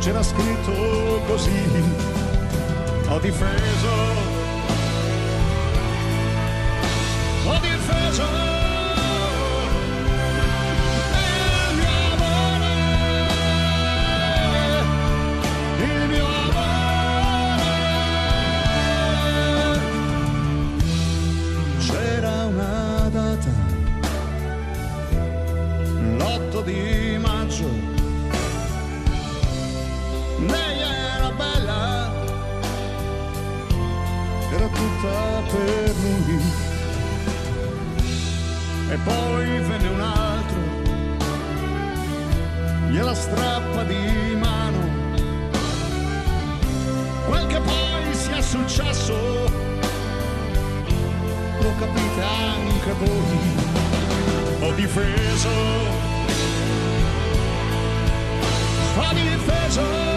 c'era scritto così. Ho difeso, ho difeso il mio amore, il mio amore. C'era una data, l'8 di maggio, lei era bella, era tutta per lui. E poi venne un altro, gliela strappa di mano. Quel che poi sia successo lo capite anche voi. Ho difeso, ho difeso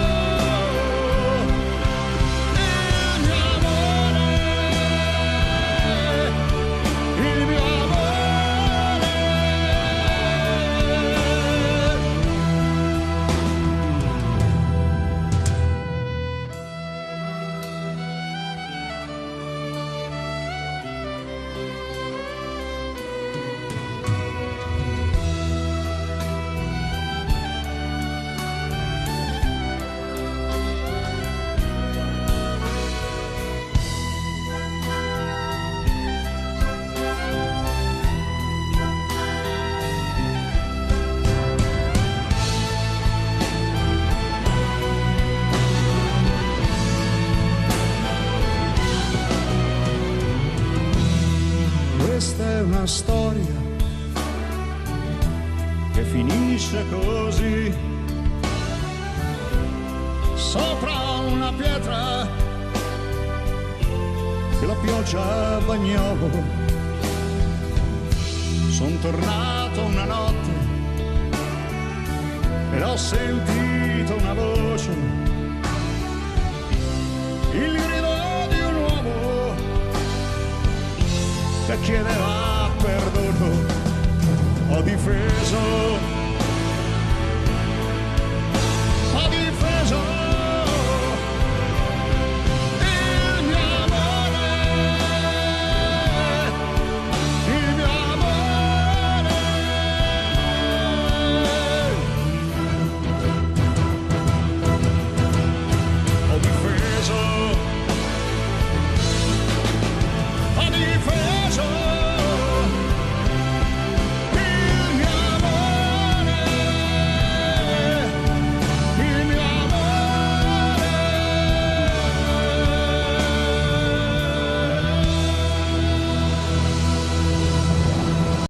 Questa è una storia che finisce così. Sopra una pietra che la pioggia bagnò. Son tornato una notte e ho sentito una voce, il grido di un uomo che chiedeva perdono. Ho difeso